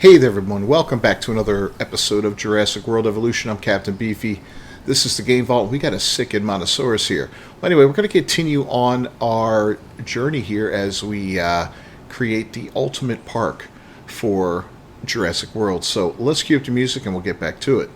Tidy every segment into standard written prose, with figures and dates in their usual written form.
Hey there everyone, welcome back to another episode of Jurassic World Evolution. I'm Captain Beefy. This is the Game Vault. We got a sick Dinosaurs here. Well, anyway, we're going to continue on our journey here as we create the ultimate park for Jurassic World. So let's cue up the music and we'll get back to it.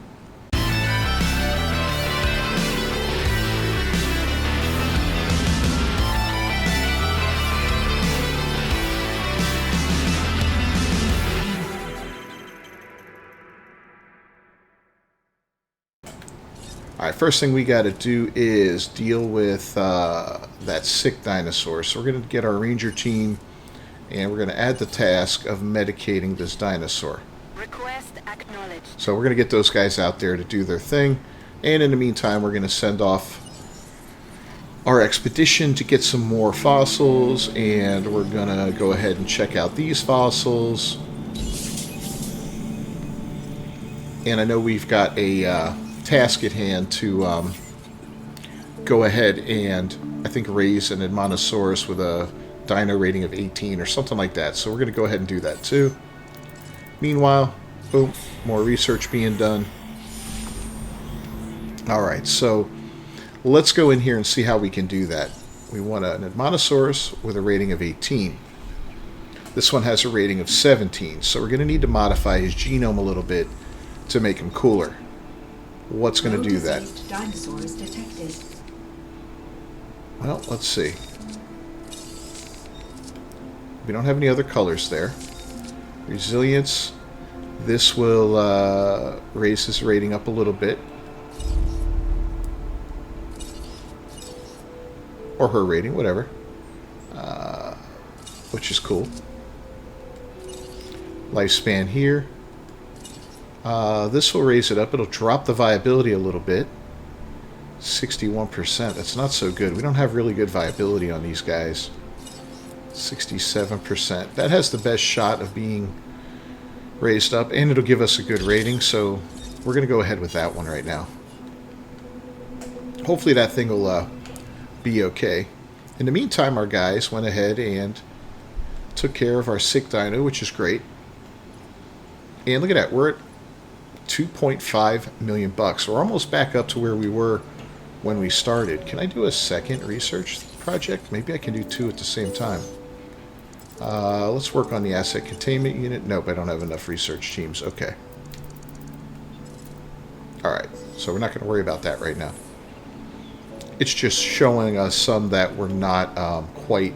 Alright, first thing we got to do is deal with that sick dinosaur. So we're going to get our ranger team and we're going to add the task of medicating this dinosaur. Request acknowledged. So we're going to get those guys out there to do their thing. And in the meantime, we're going to send off our expedition to get some more fossils. And we're going to go ahead and check out these fossils. And I know we've got a task at hand to go ahead and I think raise an Admonosaurus with a dino rating of 18 or something like that. So we're going to go ahead and do that too. Meanwhile, boom, more research being done. Alright, so let's go in here and see how we can do that. We want an Admonosaurus with a rating of 18. This one has a rating of 17, so we're going to need to modify his genome a little bit to make him cooler. What's going to do that? Dinosaurs detected. Well, let's see. We don't have any other colors there. Resilience. This will raise his rating up a little bit. Or her rating, whatever. Which is cool. Lifespan here. This will raise it up. It'll drop the viability a little bit. 61%. That's not so good. We don't have really good viability on these guys. 67%. That has the best shot of being raised up, and it'll give us a good rating, so we're going to go ahead with that one right now. Hopefully that thing will be okay. In the meantime, our guys went ahead and took care of our sick dino, which is great. And look at that. We're at 2.5 million bucks. We're almost back up to where we were when we started. Can I do a second research project? Maybe I can do two at the same time. Let's work on the asset containment unit. Nope, I don't have enough research teams. Okay. Alright, so we're not going to worry about that right now. It's just showing us some that we're not quite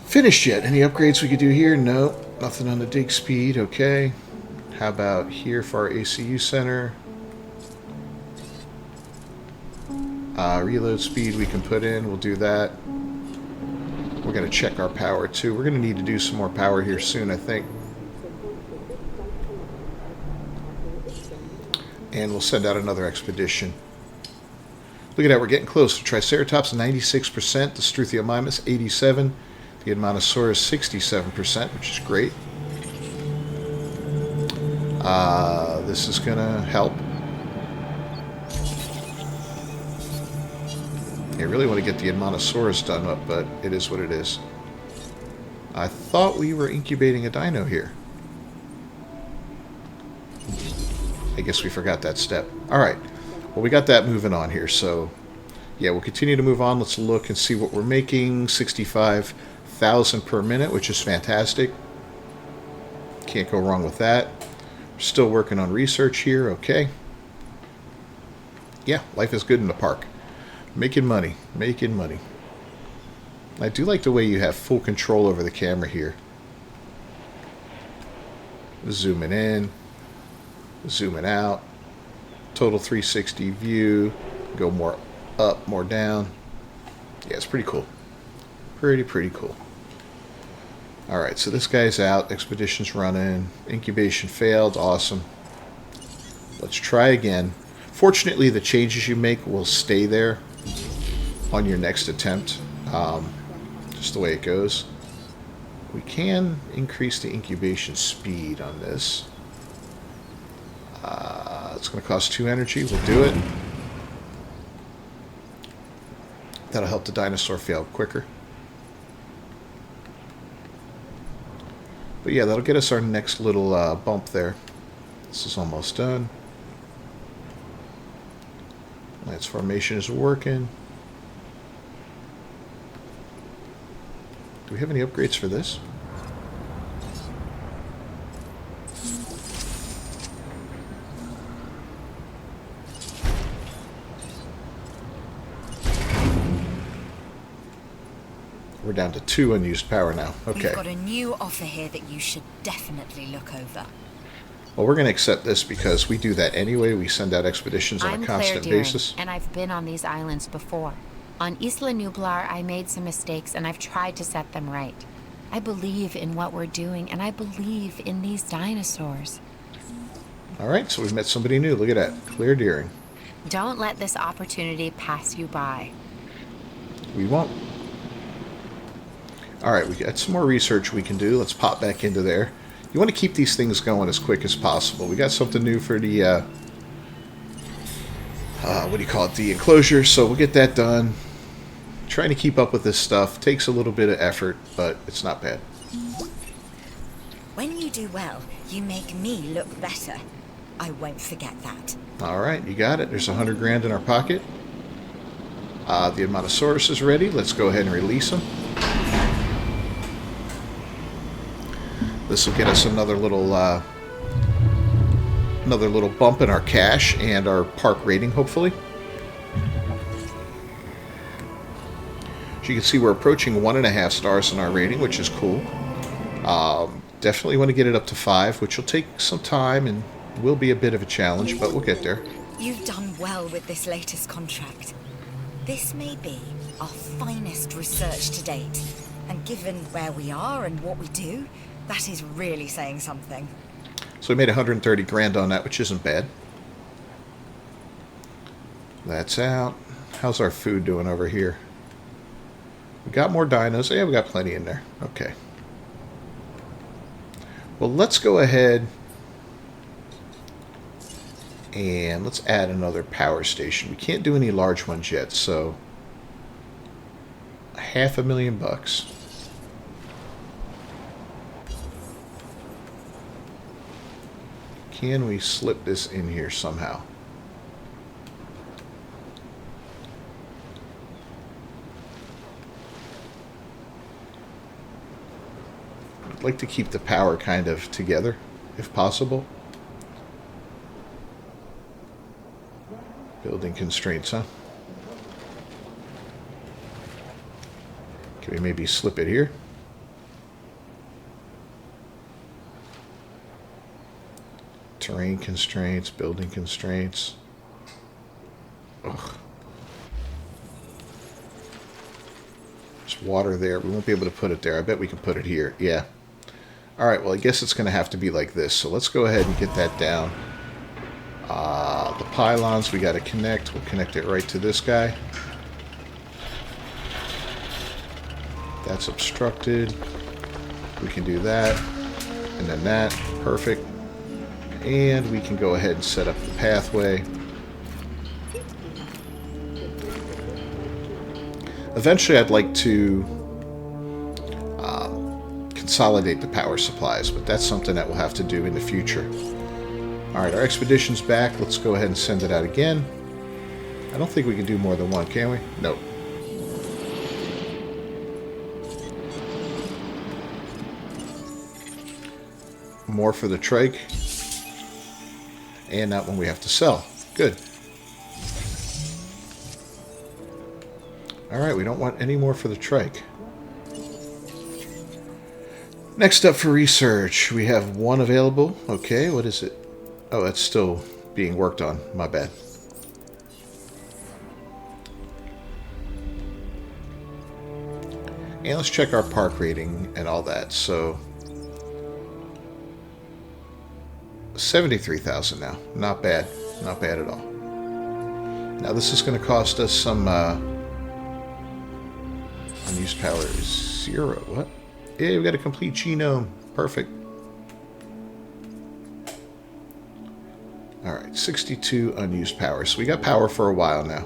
finished yet. Any upgrades we could do here? No, nothing on the dig speed. Okay. How about here for our ACU center? Reload speed we can put in. We'll do that. We're going to check our power too. We're going to need to do some more power here soon, I think. And we'll send out another expedition. Look at that. We're getting close. Triceratops 96%. The Struthiomimus 87%. The Admonosaurus 67%, which is great. This is going to help. I really want to get the Admonosaurus done up, but it is what it is. I thought we were incubating a dino here. I guess we forgot that step. Alright. Well, we got that moving on here, so yeah, we'll continue to move on. Let's look and see what we're making. 65,000 per minute, which is fantastic. Can't go wrong with that. Still working on research here. Okay. Yeah, life is good in the park. Making money. Making money. I do like the way you have full control over the camera here. Zooming in. Zooming out. Total 360 view. Go more up, more down. Yeah, it's pretty cool. Pretty cool. Alright, so this guy's out. Expedition's running. Incubation failed. Awesome. Let's try again. Fortunately, the changes you make will stay there on your next attempt. Just the way it goes. We can increase the incubation speed on this. It's going to cost 2 energy. We'll do it. That'll help the dinosaur fail quicker. But yeah, that'll get us our next little bump there. This is almost done. Lance formation is working. Do we have any upgrades for this? We're down to 2 unused power now. Okay. We've got a new offer here that you should definitely look over. Well, we're going to accept this because we do that anyway. We send out expeditions on a constant basis. And I've been on these islands before. On Isla Nublar, I made some mistakes, and I've tried to set them right. I believe in what we're doing, and I believe in these dinosaurs. All right, so we've met somebody new. Look at that. Clear Deering. Don't let this opportunity pass you by. We won't. All right, we got some more research we can do. Let's pop back into there. You want to keep these things going as quick as possible. We got something new for the, what do you call it, the enclosure, so we'll get that done. Trying to keep up with this stuff takes a little bit of effort, but it's not bad. When you do well, you make me look better. I won't forget that. All right, you got it. There's 100 grand in our pocket. The Dinosaurs is ready. Let's go ahead and release them. This will get us another little bump in our cash and our park rating, hopefully. As you can see, we're approaching 1.5 stars in our rating, which is cool. Definitely want to get it up to 5, which will take some time and will be a bit of a challenge, but we'll get there. You've done well with this latest contract. This may be our finest research to date, and given where we are and what we do, that is really saying something. So we made 130 grand on that, which isn't bad. That's out. How's our food doing over here? We got more dinos. Yeah, we got plenty in there. Okay. Well, let's go ahead and let's add another power station. We can't do any large ones yet, so $500,000. Can we slip this in here somehow? I'd like to keep the power kind of together, if possible. Building constraints, huh? Can we maybe slip it here? Terrain constraints, building constraints. Ugh. There's water there. We won't be able to put it there. I bet we can put it here. Yeah. Alright, well, I guess it's going to have to be like this. So let's go ahead and get that down. The pylons we got to connect. We'll connect it right to this guy. That's obstructed. We can do that. And then that. Perfect. And we can go ahead and set up the pathway. Eventually I'd like to consolidate the power supplies, but that's something that we'll have to do in the future. Alright, our expedition's back. Let's go ahead and send it out again. I don't think we can do more than one, can we? Nope. More for the trike. And that one we have to sell. Good. Alright, we don't want any more for the trike. Next up for research, we have one available. Okay, what is it? Oh, that's still being worked on. My bad. And let's check our park rating and all that. So 73,000 now. Not bad. Not bad at all. Now this is going to cost us some unused power is 0. What? Yeah, we got a complete genome. Perfect. Alright, 62 unused power. So we got power for a while now.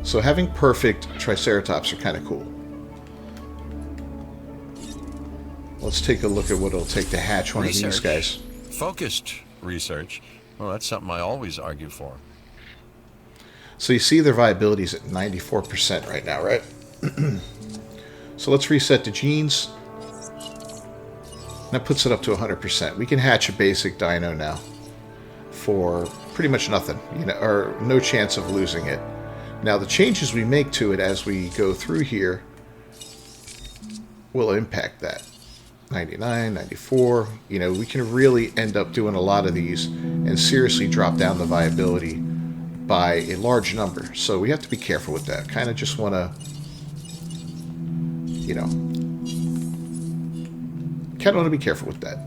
So having perfect Triceratops are kind of cool. Let's take a look at what it'll take to hatch one of these guys. Focused research. Well, that's something I always argue for. So you see their viability is at 94% right now, right? So let's reset the genes. That puts it up to 100%. We can hatch a basic dino now for pretty much nothing, you know, or no chance of losing it. Now the changes we make to it as we go through here will impact that. 99, 94, you know, we can really end up doing a lot of these and seriously drop down the viability by a large number. So we have to be careful with that. Kind of just want to, you know, kind of want to be careful with that.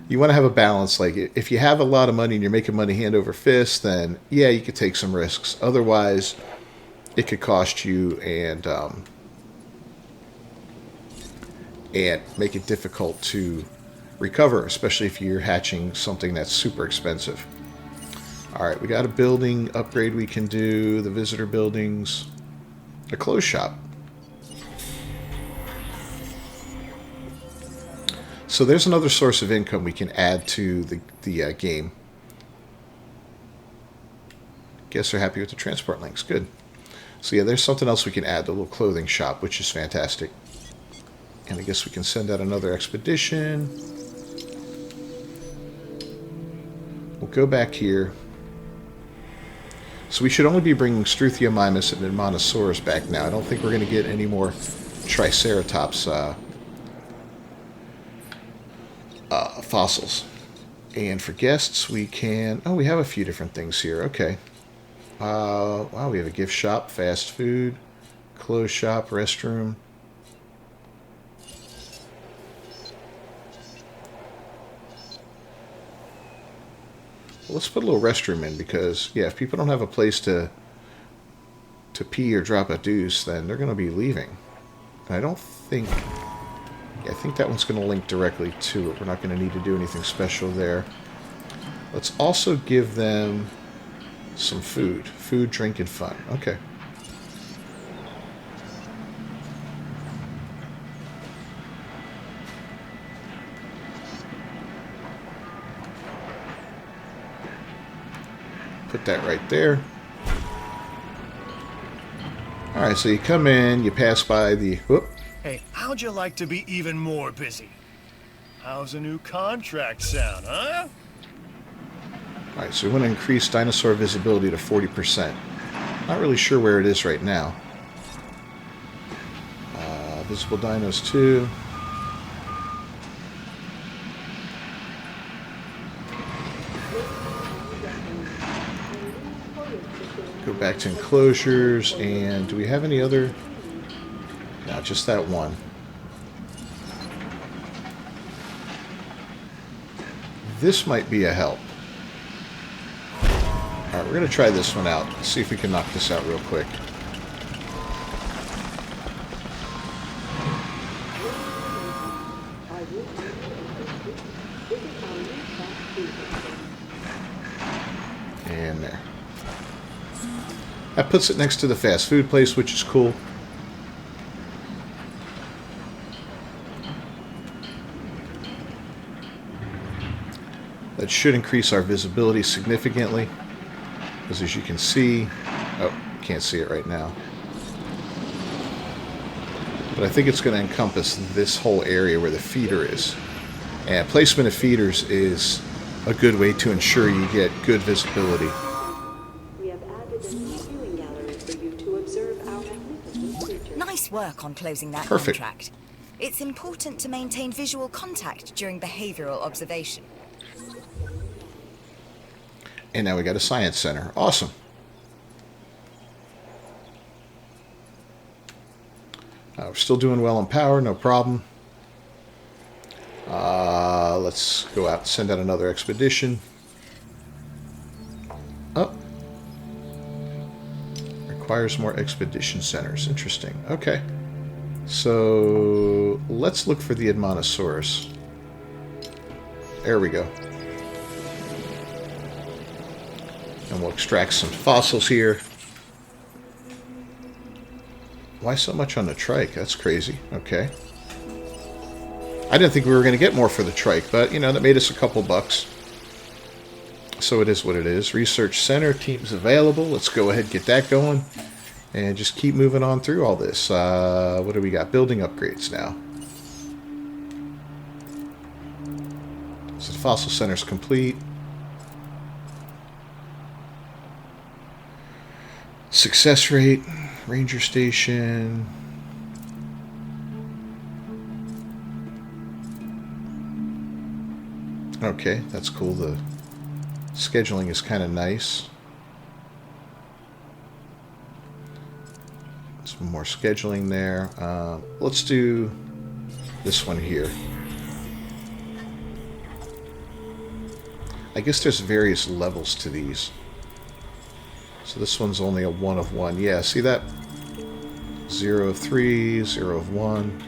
You want to have a balance. Like, if you have a lot of money and you're making money hand over fist, then yeah, you could take some risks. Otherwise, it could cost you and make it difficult to recover, especially if you're hatching something that's super expensive. All right, we got a building upgrade we can do, the visitor buildings, a clothes shop. So there's another source of income we can add to the game. Guess they're happy with the transport links. Good. So yeah, there's something else we can add, the little clothing shop, which is fantastic. And I guess we can send out another expedition. We'll go back here. So we should only be bringing Struthia mimus and Admonosaurus back now. I don't think we're going to get any more Triceratops fossils. And for guests, we can... Oh, we have a few different things here. Okay. Wow, we have a gift shop, fast food, clothes shop, restroom. Let's put a little restroom in because, yeah, if people don't have a place to pee or drop a deuce, then they're going to be leaving. And I don't think... Yeah, I think that one's going to link directly to it. We're not going to need to do anything special there. Let's also give them some food. Food, drink, and fun. Okay. Put that right there. Alright, so you come in, you pass by the... Whoop. Hey, how'd you like to be even more busy? How's a new contract sound, huh? Alright, so we want to increase dinosaur visibility to 40%. Not really sure where it is right now. Visible dinos too. Go back to enclosures, and do we have any other? No, just that one. This might be a help. Alright, we're going to try this one out. See if we can knock this out real quick. And there. That puts it next to the fast food place, which is cool. That should increase our visibility significantly. Because as you can see... Oh, can't see it right now. But I think it's going to encompass this whole area where the feeder is. And placement of feeders is a good way to ensure you get good visibility. We have added a new viewing gallery for you to observe our magnificent creatures. Nice work on closing that Perfect. contract. It's important to maintain visual contact during behavioral observation. And now we got a science center. Awesome. We're still doing well on power, no problem. Let's go out and send out another expedition. Oh. Requires more expedition centers. Interesting. Okay. So let's look for the Admonosaurus. There we go. And we'll extract some fossils here. Why so much on the trike? That's crazy. Okay. I didn't think we were going to get more for the trike, but, you know, that made us a couple bucks. So it is what it is. Research Center, teams available. Let's go ahead and get that going. And just keep moving on through all this. What do we got? Building upgrades now. So the Fossil Center's complete. Success rate, Ranger Station. Okay, that's cool. The scheduling is kind of nice. Some more scheduling there. Let's do this one here. I guess there's various levels to these. So this one's only a 1 of 1. Yeah, see that? 0 of 3, 0 of 1.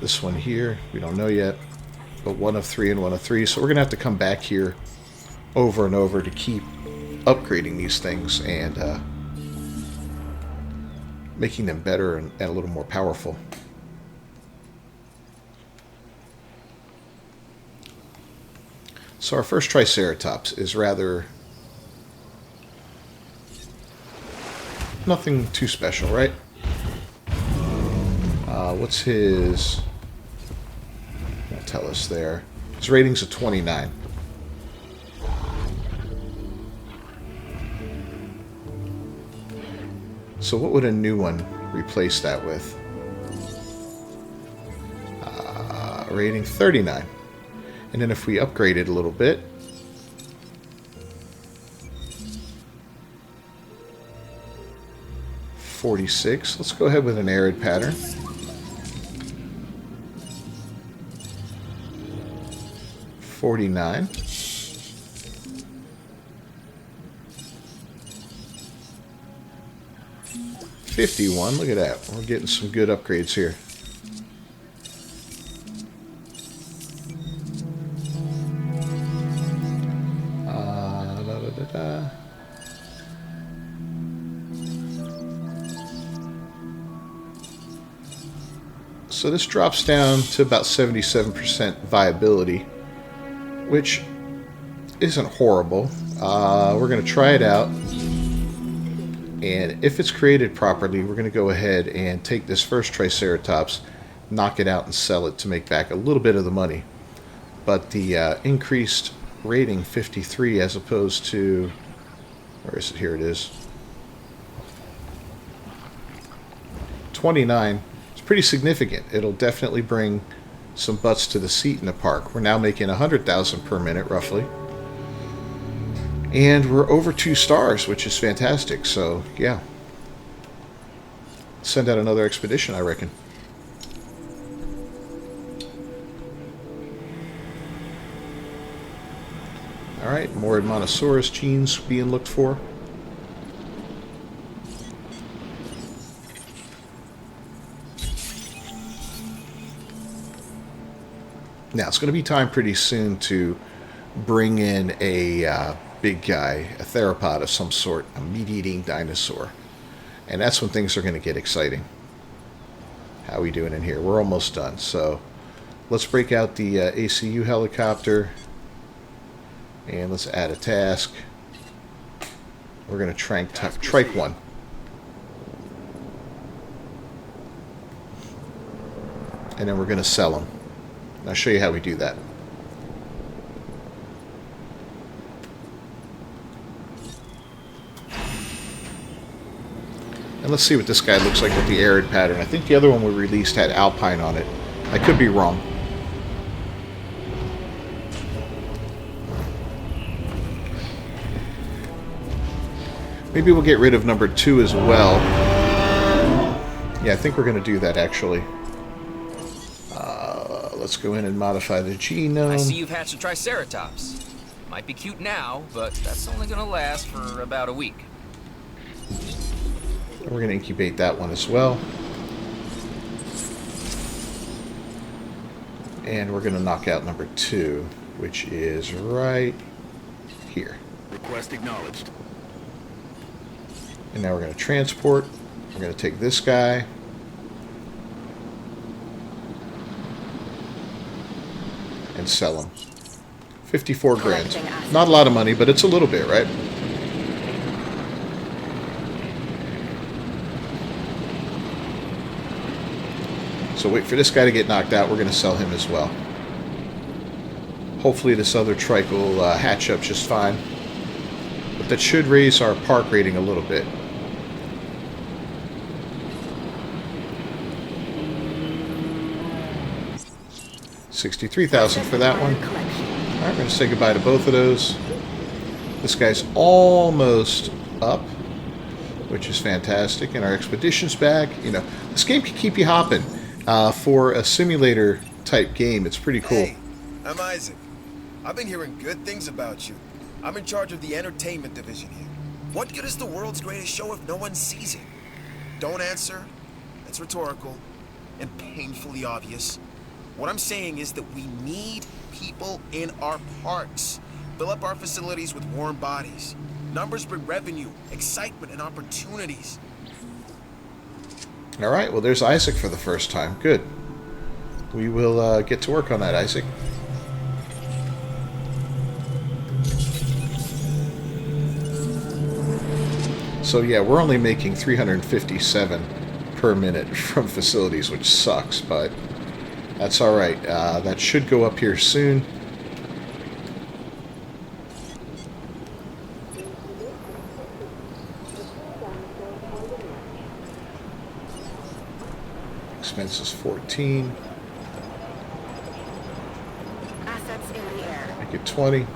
This one here, we don't know yet. But 1 of 3 and 1 of 3. So we're going to have to come back here over and over to keep upgrading these things and making them better and a little more powerful. So our first Triceratops is rather nothing too special, right? What's his... Won't tell us there. His rating's a 29. So what would a new one replace that with? Rating 39. And then if we upgrade it a little bit, .46. Let's go ahead with an arid pattern. .49. .51. Look at that. We're getting some good upgrades here. So this drops down to about 77% viability, which isn't horrible. We're going to try it out, and if it's created properly, we're going to go ahead and take this first Triceratops, knock it out and sell it to make back a little bit of the money. But the increased rating, 53, as opposed to, where is it? Here it is, 29. Pretty significant. It'll definitely bring some butts to the seat in the park. We're now making 100,000 per minute roughly, and we're over 2 stars, which is fantastic. So yeah, send out another expedition, I reckon. Alright, more Admonosaurus genes being looked for. Now, it's going to be time pretty soon to bring in a big guy, a theropod of some sort, a meat-eating dinosaur. And that's when things are going to get exciting. How are we doing in here? We're almost done. So let's break out the ACU helicopter. And let's add a task. We're going to trike one. And then we're going to sell them. I'll show you how we do that. And let's see what this guy looks like with the arid pattern. I think the other one we released had alpine on it. I could be wrong. Maybe we'll get rid of number 2 as well. Yeah, I think we're going to do that actually. Let's go in and modify the genome. I see you've hatched a Triceratops. Might be cute now, but that's only gonna last for about a week. We're gonna incubate that one as well. And we're gonna knock out number 2, which is right here. Request acknowledged. And now we're going to transport. We're going to take this guy. And sell him. 54 grand. Not a lot of money, but it's a little bit, right? So wait for this guy to get knocked out. We're going to sell him as well. Hopefully this other trike will hatch up just fine. But that should raise our park rating a little bit. $63,000 for that one. Alright, we're going to say goodbye to both of those. This guy's almost up, which is fantastic. And our expedition's back. You know, this game can keep you hopping. For a simulator type game, it's pretty cool. Hey, I'm Isaac. I've been hearing good things about you. I'm in charge of the entertainment division here. What good is the world's greatest show if no one sees it? Don't answer. It's rhetorical and painfully obvious. What I'm saying is that we need people in our parks. Fill up our facilities with warm bodies. Numbers bring revenue, excitement, and opportunities. All right, well, there's Isaac for the first time. Good. We will get to work on that, Isaac. So, yeah, we're only making 357 per minute from facilities, which sucks, but that's all right. That should go up here soon. Expenses 14. Assets in the air. Make it 20.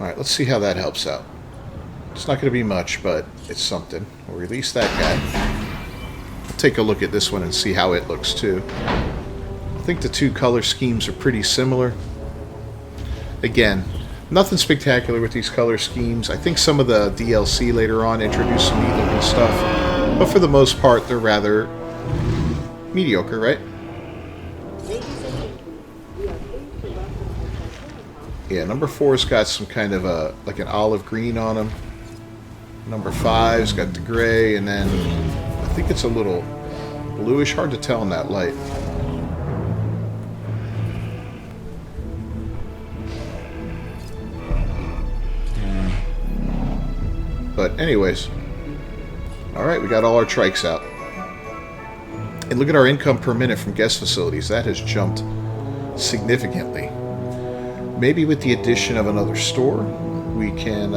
Alright, let's see how that helps out. It's not going to be much, but it's something. We'll release that guy. I'll take a look at this one and see how it looks too. I think the two color schemes are pretty similar. Again, nothing spectacular with these color schemes. I think some of the DLC later on introduced some neat looking stuff. But for the most part, they're rather mediocre, right? Ladies and gentlemen, we are pleased to welcome our Triceratops. Yeah, number 4's got some kind of a, like an olive green on them. Number 5's got the gray, and then I think it's a little bluish. Hard to tell in that light. But anyways, alright, we got all our trikes out. And look at our income per minute from guest facilities. That has jumped significantly. Maybe with the addition of another store, we can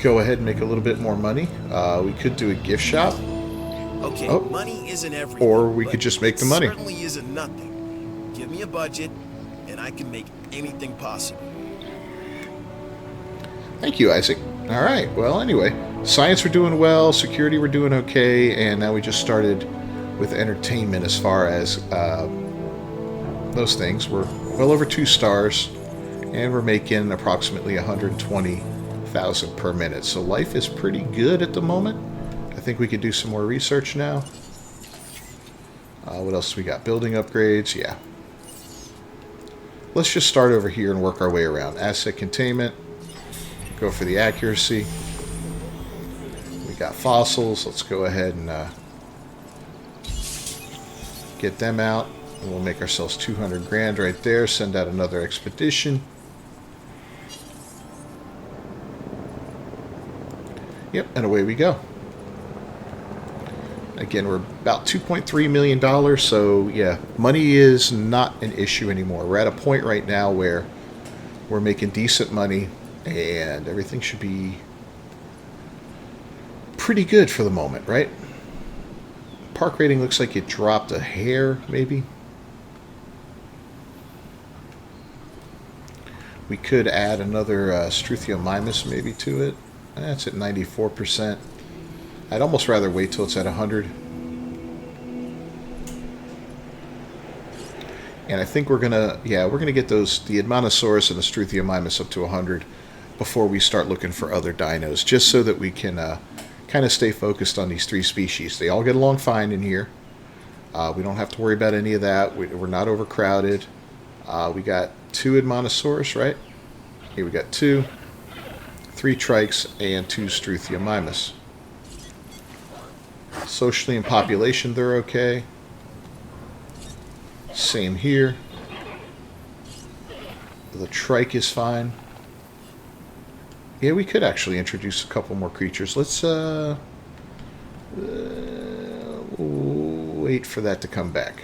go ahead and make a little bit more money. We could do a gift shop. Okay, Oh. money isn't everything. Or we but could just make the it money. certainly isn't nothing. Give me a budget, and I can make anything possible. Thank you, Isaac. All right. Well, anyway, science we're doing well, security we're doing okay, and now we just started with entertainment as far as those things. We're well over 2 stars, and we're making approximately 120,000 per minute. So life is pretty good at the moment. I think we could do some more research now. What else we got? Building upgrades. Yeah. Let's just start over here and work our way around. Asset containment. Go for the accuracy. We got fossils. Let's go ahead and get them out. And we'll make ourselves 200 grand right there. Send out another expedition. Yep, and away we go. Again, we're about $2.3 million, so yeah, money is not an issue anymore. We're at a point right now where we're making decent money, and everything should be pretty good for the moment, right? Park rating looks like it dropped a hair, maybe. We could add another Struthiomimus maybe to it. That's at 94%. I'd almost rather wait till it's at 100. And I think we're gonna get those, the Dinosaurs and the Struthiomimus up to 100 before we start looking for other dinos, just so that we can kind of stay focused on these 3 species. They all get along fine in here. We don't have to worry about any of that. We're not overcrowded. We got 2 Admonosaurus, right? Here we got 2, 3 Trikes, and 2 Struthiomimus. Socially and population, they're okay. Same here. The Trike is fine. Yeah, we could actually introduce a couple more creatures. Let's wait for that to come back.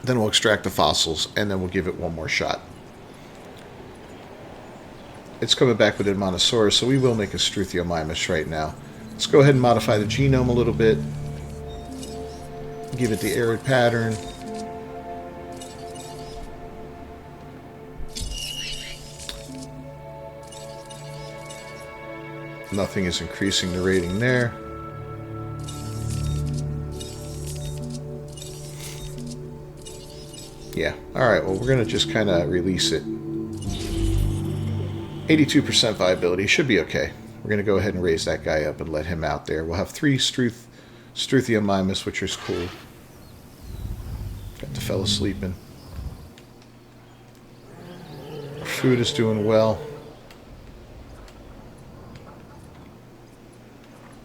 Then we'll extract the fossils, and then we'll give it one more shot. It's coming back with Admonosaurus, so we will make a Struthiomimus right now. Let's go ahead and modify the genome a little bit. Give it the arid pattern. Nothing is increasing the rating there. Yeah, alright, well we're going to just kind of release it. 82% viability, should be okay. We're going to go ahead and raise that guy up and let him out there. We'll have 3 Struthiomimus, which is cool. Got the fella sleeping. Our food is doing well.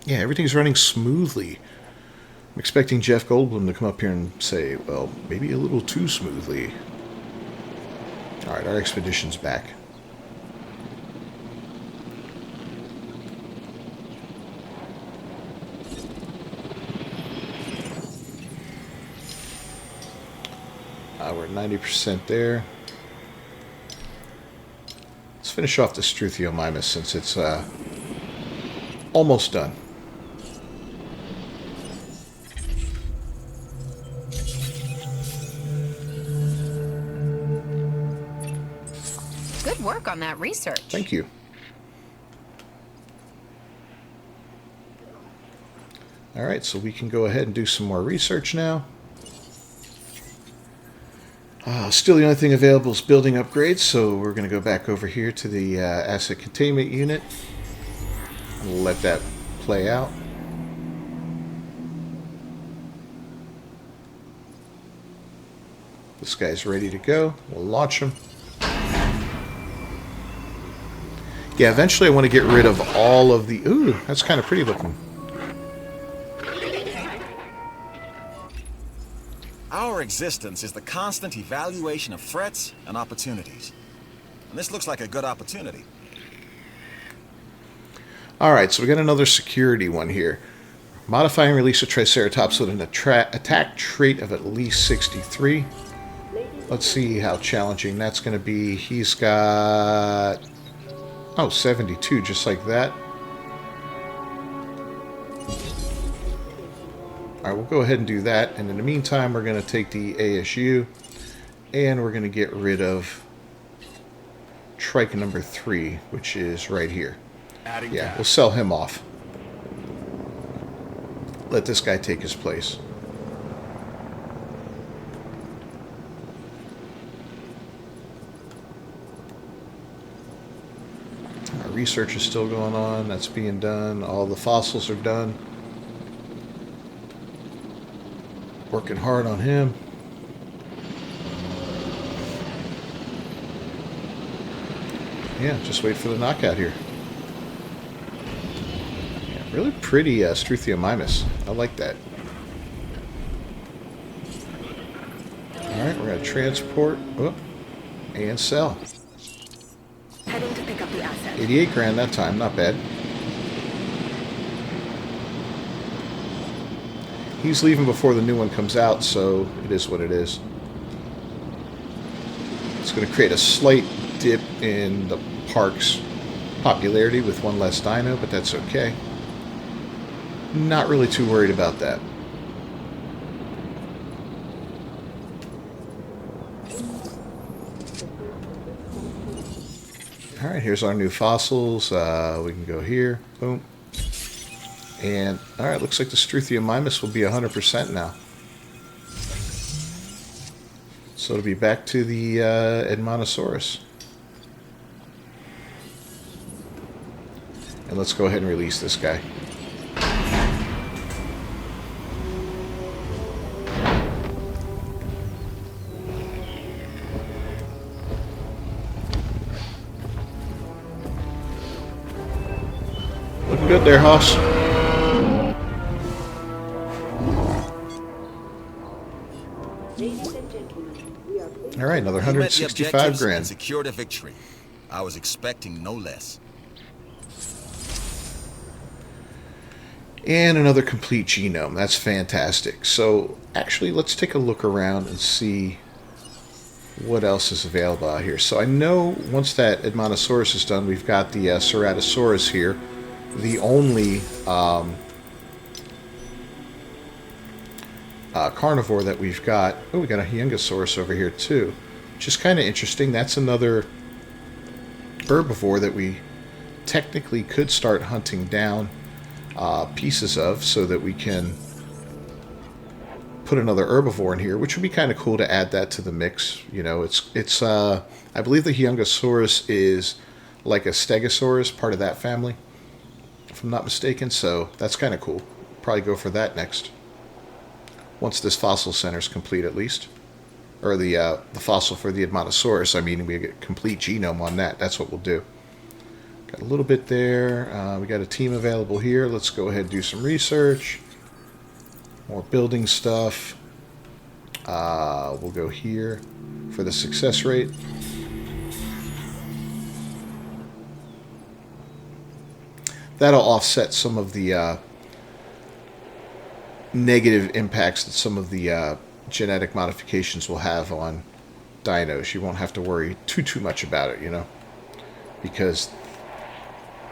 Yeah, everything's running smoothly. I'm expecting Jeff Goldblum to come up here and say, well, maybe a little too smoothly. Alright, our expedition's back. We're at 90% there. Let's finish off the Struthiomimus since it's almost done. Good work on that research. Thank you. Alright, so we can go ahead and do some more research now. Still the only thing available is building upgrades, so we're going to go back over here to the asset containment unit. We'll let that play out. This guy's ready to go. We'll launch him. Yeah, eventually I want to get rid of all of the... Ooh, that's kind of pretty looking. Our existence is the constant evaluation of threats and opportunities. And this looks like a good opportunity. Alright, so we got another security one here. Modify and release a Triceratops with an attack trait of at least 63. Let's see how challenging that's going to be. He's got... Oh, 72, just like that. Alright, we'll go ahead and do that. And in the meantime, we're going to take the ASU. And we're going to get rid of Trike number 3, which is right here. Yeah, we'll sell him off. Let this guy take his place. Our research is still going on. That's being done. All the fossils are done. Working hard on him. Yeah, just wait for the knockout here. Really pretty Struthiomimus. I like that. Alright, we're going to transport and sell. Heading to pick up the asset. 88 grand that time, not bad. He's leaving before the new one comes out, so it is what it is. It's going to create a slight dip in the park's popularity with one less dino, but that's okay. Not really too worried about that. Alright, here's our new fossils. We can go here. Boom. And, alright, looks like the Struthiomimus will be 100% now. So it'll be back to the Admonosaurus. And let's go ahead and release this guy. Good there, Hoss. Ladies and gentlemen, we are pleased. All right, another You met the 165 objectives and grand. secured a victory. I was expecting no less. And another complete genome. That's fantastic. So, actually, let's take a look around and see what else is available out here. So I know once that Edmontosaurus is done, we've got the Ceratosaurus here. The only carnivore that we've got. Oh, we got a Hyungosaurus over here too, which is kind of interesting. That's another herbivore that we technically could start hunting down pieces of, so that we can put another herbivore in here, which would be kind of cool to add that to the mix. You know, it's I believe the Hyungosaurus is like a Stegosaurus, part of that family, if I'm not mistaken. So that's kind of cool. Probably go for that next, once this fossil center is complete, at least, or the fossil for the Edmontosaurus. I mean, we get a complete genome on that. That's what we'll do. Got a little bit there. We got a team available here. Let's go ahead and do some research. More building stuff. We'll go here for the success rate. That'll offset some of the negative impacts that some of the genetic modifications will have on dinos. You won't have to worry too much about it, you know, because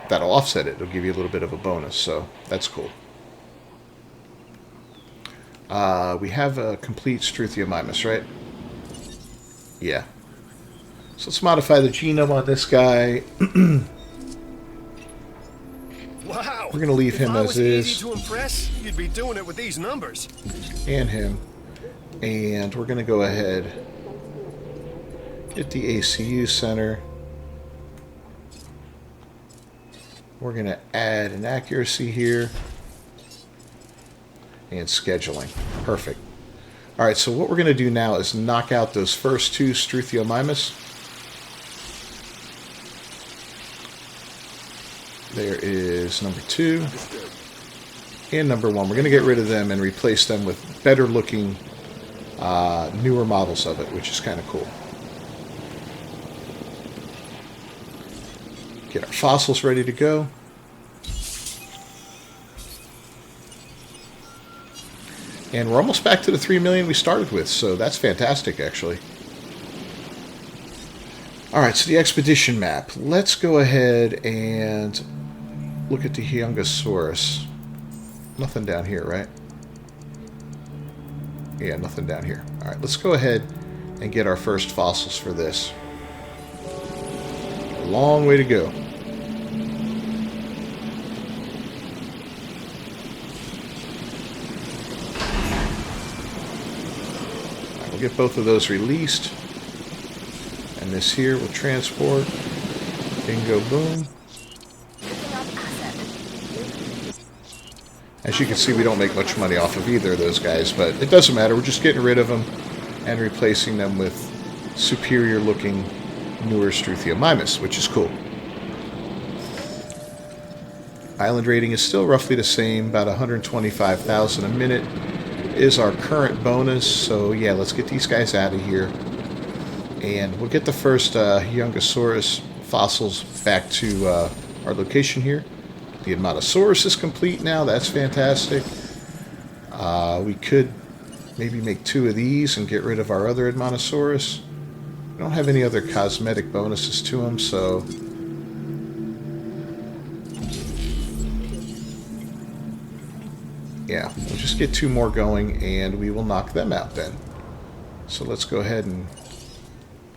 that'll offset it. It'll give you a little bit of a bonus, so that's cool. We have a complete Struthiomimus, right? Yeah. So let's modify the genome on this guy. Wow. We're going to leave him as is. Easy to impress, you'd be doing it with these numbers. And him. And we're going to go ahead, get the ACU center. We're going to add an accuracy here. And scheduling. Perfect. Alright, so what we're going to do now is knock out those first two Struthiomimus. There is number 2 and number 1. We're going to get rid of them and replace them with better looking, newer models of it, which is kind of cool. Get our fossils ready to go. And we're almost back to the 3 million we started with, so that's fantastic, actually. Alright, so the expedition map. Let's go ahead and look at the Hyungosaurus. Nothing down here, right? Yeah, nothing down here. Alright, let's go ahead and get our first fossils for this. A long way to go. We'll get both of those released. And this here will transport. Bingo boom. As you can see, we don't make much money off of either of those guys, but it doesn't matter. We're just getting rid of them and replacing them with superior looking newer Struthiomimus, which is cool. Island rating is still roughly the same, about 125,000 a minute is our current bonus. So yeah, let's get these guys out of here. And we'll get the first Hyungosaurus fossils back to our location here. The Edmontosaurus is complete now. That's fantastic. We could maybe make 2 of these and get rid of our other Edmontosaurus. We don't have any other cosmetic bonuses to them, so yeah, we'll just get 2 more going and we will knock them out then. So let's go ahead and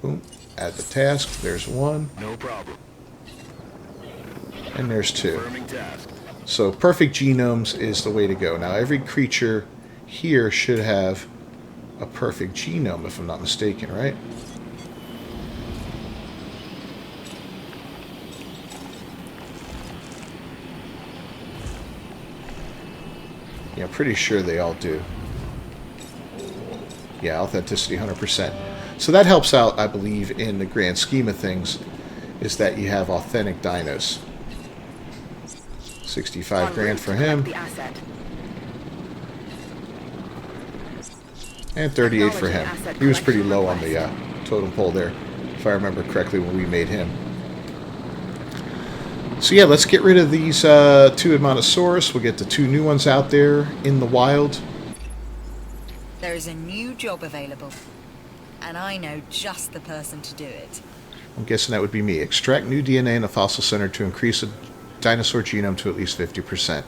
boom, add the task. There's 1. No problem. And there's 2. Confirming task. So perfect genomes is the way to go. Now every creature here should have a perfect genome, if I'm not mistaken, right? Yeah, I'm pretty sure they all do. Yeah, authenticity 100%. So that helps out, I believe, in the grand scheme of things, is that you have authentic dinos. 65 grand for him. And 38 for him. He was pretty low on the totem pole there, if I remember correctly, when we made him. So yeah, let's get rid of these 2 Edmontosaurus. We'll get the 2 new ones out there in the wild. There is a new job available, and I know just the person to do it. I'm guessing that would be me. Extract new DNA in a fossil center to increase a dinosaur genome to at least 50%.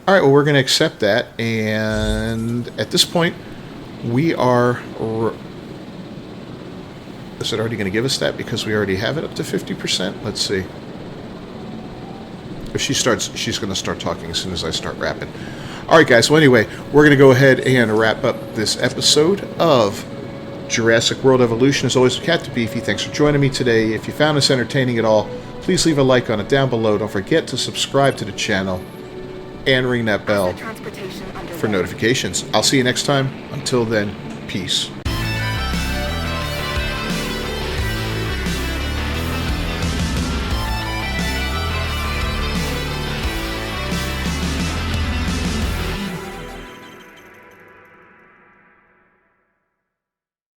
Alright, well, we're going to accept that, and at this point, we are... Is it already going to give us that because we already have it up to 50%? Let's see. If she starts, she's going to start talking as soon as I start rapping. Alright guys, well anyway, we're going to go ahead and wrap up this episode of Jurassic World Evolution. As always, Captain Beefy, thanks for joining me today. If you found this entertaining at all, please leave a like on it down below. Don't forget to subscribe to the channel and ring that bell for notifications. I'll see you next time. Until then, peace.